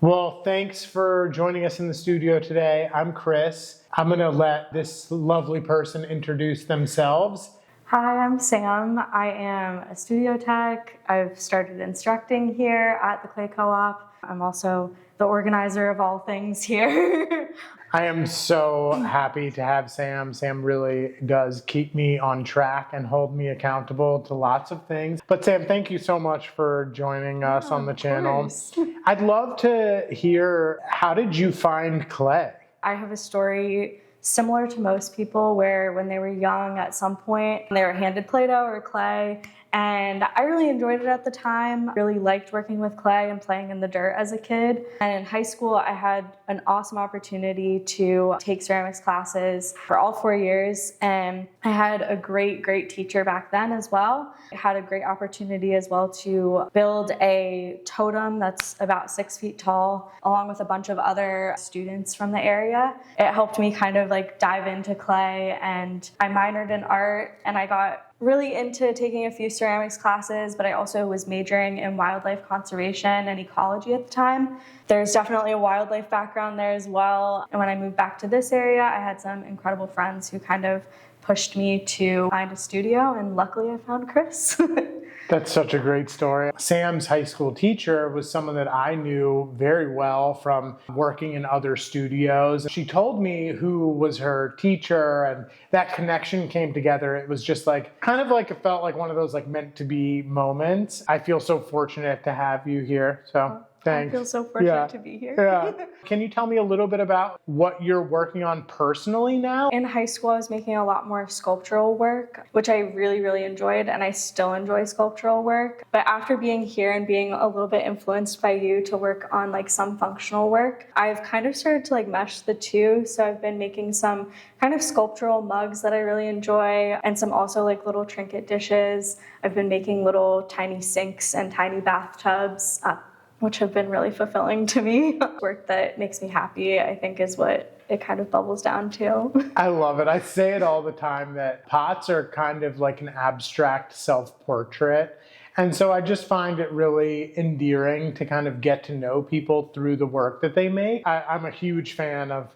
Well, thanks for joining us in the studio today. I'm Chris. I'm going to let this lovely person introduce themselves. Hi, I'm Sam. I am a studio tech. I've started instructing here at the Clay CoOp. I'm also the organizer of all things here. I am so happy to have Sam. Sam really does keep me on track and hold me accountable to lots of things. But Sam, thank you so much for joining us on the channel. Course. I'd love to hear, how did you find clay? I have a story similar to most people where when they were young at some point, they were handed Play-Doh or clay. And I really enjoyed it at the time. Really liked working with clay and playing in the dirt as a kid. And in high school, I had an awesome opportunity to take ceramics classes for all 4 years. And I had a great teacher back then as well. I had a great opportunity as well to build a totem that's about 6 feet tall, along with a bunch of other students from the area. It helped me kind of like dive into clay, and I minored in art, and I got really into taking a few ceramics classes, but I also was majoring in wildlife conservation and ecology at the time. There's definitely a wildlife background there as well. And when I moved back to this area, I had some incredible friends who kind of pushed me to find a studio, and luckily I found Chris. That's such a great story. Sam's high school teacher was someone that I knew very well from working in other studios. She told me who was her teacher, and that connection came together. It was just like, kind of like, it felt like one of those like meant to be moments. I feel so fortunate to have you here. So thanks. I feel so fortunate to be here. Yeah. Can you tell me a little bit about what you're working on personally now? In high school, I was making a lot more sculptural work, which I really enjoyed, and I still enjoy sculptural work. But after being here and being a little bit influenced by you to work on like some functional work, I've kind of started to like mesh the two. So I've been making some kind of sculptural mugs that I really enjoy, and some also like little trinket dishes. I've been making little tiny sinks and tiny bathtubs, which have been really fulfilling to me. Work that makes me happy, I think, is what it kind of bubbles down to. I love it. I say it all the time that pots are kind of like an abstract self-portrait. And so I just find it really endearing to kind of get to know people through the work that they make. I'm a huge fan of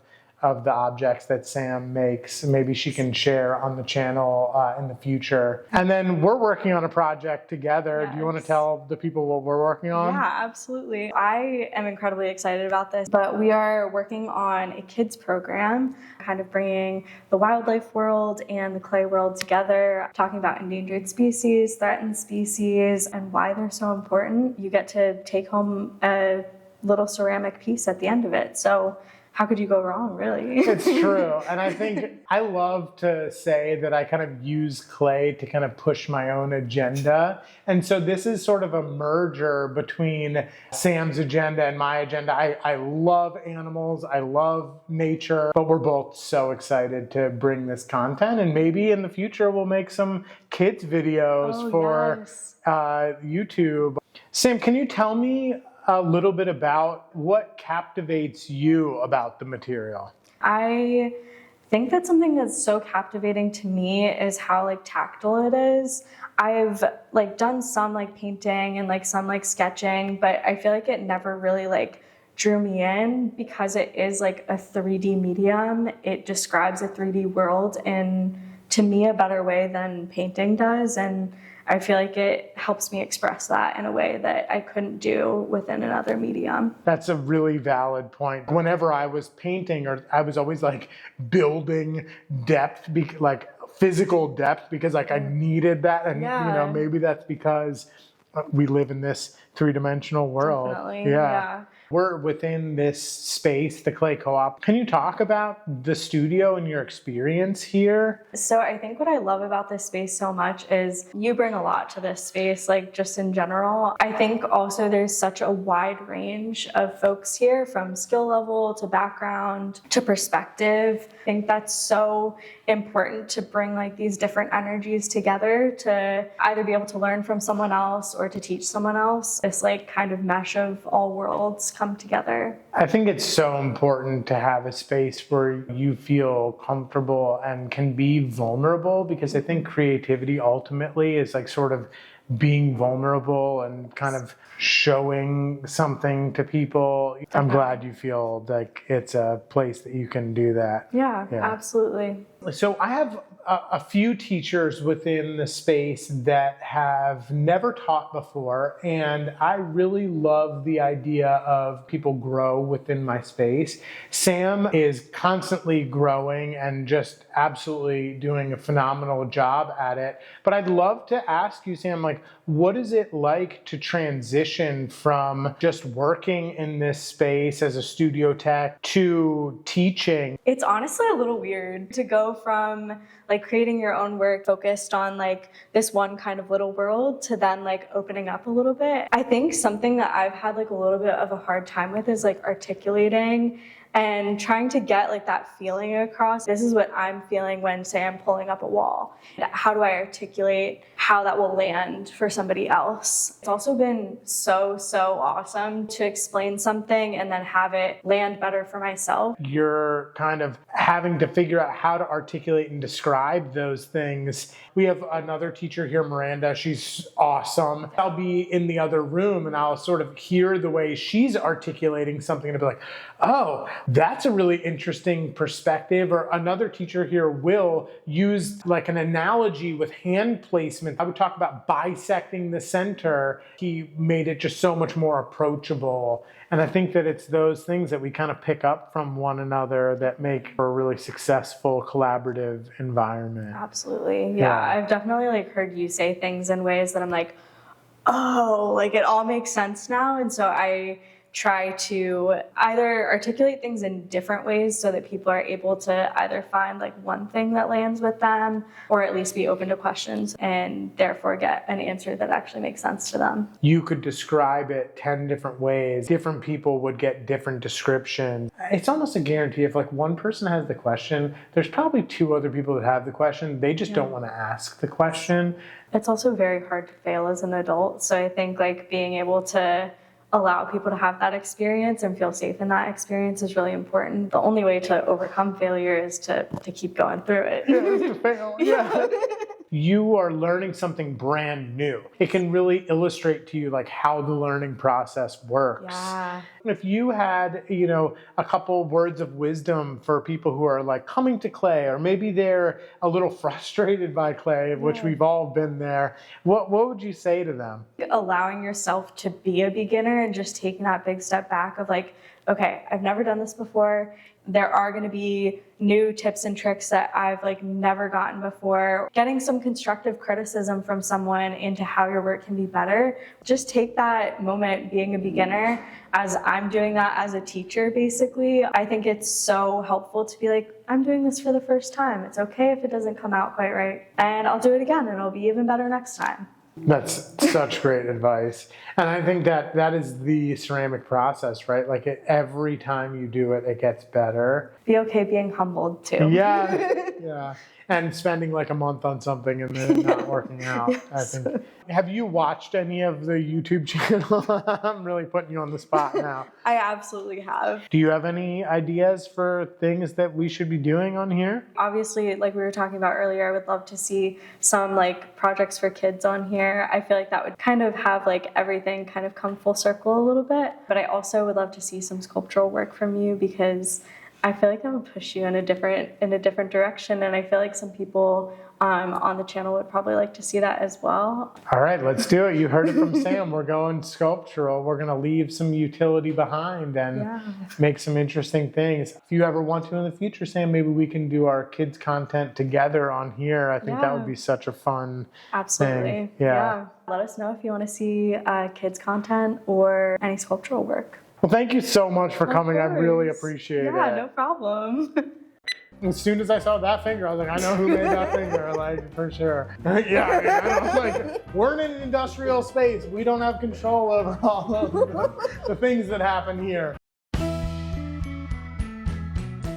the objects that Sam makes. Maybe she can share on the channel in the future. And then we're working on a project together. Yes. Do you want to tell the people what we're working on? Yeah, absolutely. I am incredibly excited about this, but we are working on a kids program, kind of bringing the wildlife world and the clay world together, talking about endangered species, threatened species, and why they're so important. You get to take home a little ceramic piece at the end of it. So how could you go wrong, really? It's true. And I think I love to say that I kind of use clay to kind of push my own agenda. And so this is sort of a merger between Sam's agenda and my agenda. I love animals. I love nature. But we're both so excited to bring this content. And maybe in the future, we'll make some kids videos for YouTube. Sam, can you tell me a little bit about what captivates you about the material? I think that something that's so captivating to me is how like tactile it is. I've like done some like painting and like some like sketching, but I feel like it never really like drew me in because it is like a 3D medium. It describes a 3D world in, to me, a better way than painting does. And I feel like it helps me express that in a way that I couldn't do within another medium. That's a really valid point. Whenever I was painting, or I was always like building depth, like physical depth, because like I needed that. And you know, maybe that's because we live in this three-dimensional world. Definitely, yeah. We're within this space, the Clay CoOp. Can you talk about the studio and your experience here? So I think what I love about this space so much is you bring a lot to this space, like just in general. I think also there's such a wide range of folks here, from skill level to background to perspective. I think that's so important to bring like these different energies together to either be able to learn from someone else or to teach someone else. This like kind of mesh of all worlds come together. I think it's so important to have a space where you feel comfortable and can be vulnerable, because I think creativity ultimately is like sort of being vulnerable and kind of showing something to people. I'm glad you feel like it's a place that you can do that. Yeah, absolutely. So I have a few teachers within the space that have never taught before, and I really love the idea of people grow within my space. Sam is constantly growing and just absolutely doing a phenomenal job at it. But I'd love to ask you, Sam, like, what is it like to transition from just working in this space as a studio tech to teaching? It's honestly a little weird to go from like creating your own work focused on like this one kind of little world to then like opening up a little bit. I think something that I've had like a little bit of a hard time with is like articulating and trying to get like that feeling across. This is what I'm feeling when, say, I'm pulling up a wall. How do I articulate how that will land for somebody else? It's also been so awesome to explain something and then have it land better for myself. You're kind of having to figure out how to articulate and describe those things. We have another teacher here, Miranda. She's awesome. I'll be in the other room and I'll sort of hear the way she's articulating something and I'll be like, oh, that's a really interesting perspective. Or another teacher here, Will, used like an analogy with hand placement. I would talk about bisecting the center. He made it just so much more approachable. And I think that it's those things that we kind of pick up from one another that make for a really successful collaborative environment. Absolutely. Yeah. I've definitely like heard you say things in ways that I'm like, oh, like it all makes sense now. And so I try to either articulate things in different ways so that people are able to either find like one thing that lands with them or at least be open to questions and therefore get an answer that actually makes sense to them. You could describe it 10 different ways. Different people would get different descriptions. It's almost a guarantee if like one person has the question, there's probably two other people that have the question. They just don't want to ask the question. It's also very hard to fail as an adult. So I think like being able to allow people to have that experience and feel safe in that experience is really important. The only way to overcome failure is to keep going through it. To fail, yeah. You are learning something brand new. It can really illustrate to you like how the learning process works. Yeah. If you had, a couple words of wisdom for people who are like coming to Clay, or maybe they're a little frustrated by Clay, which we've all been there, what would you say to them? Allowing yourself to be a beginner and just taking that big step back of like, okay, I've never done this before. There are going to be new tips and tricks that I've like never gotten before. Getting some constructive criticism from someone into how your work can be better. Just take that moment being a beginner as I'm doing that as a teacher, basically. I think it's so helpful to be like, I'm doing this for the first time. It's okay if it doesn't come out quite right. And I'll do it again and it'll be even better next time. That's such great advice. And I think that is the ceramic process, right? Like every time you do it, it gets better. Be okay being humbled too. Yeah. And spending like a month on something and then not working out. Yes. I think. Have you watched any of the YouTube channel? I'm really putting you on the spot now. I absolutely have. Do you have any ideas for things that we should be doing on here? Obviously, like we were talking about earlier, I would love to see some like projects for kids on here. I feel like that would kind of have like everything kind of come full circle a little bit. But I also would love to see some sculptural work from you because I feel like that would push you in a different direction, and I feel like some people on the channel would probably like to see that as well. All right, let's do it. You heard it from Sam. We're going sculptural. We're going to leave some utility behind and make some interesting things. If you ever want to in the future, Sam, maybe we can do our kids content together on here. I think that would be such a fun thing. Yeah. Let us know if you want to see kids content or any sculptural work. Well, thank you so much for coming. I really appreciate it. Yeah, no problem. As soon as I saw that finger, I was like, I know who made that finger, like, for sure. I was like, we're in an industrial space. We don't have control over all of the things that happen here.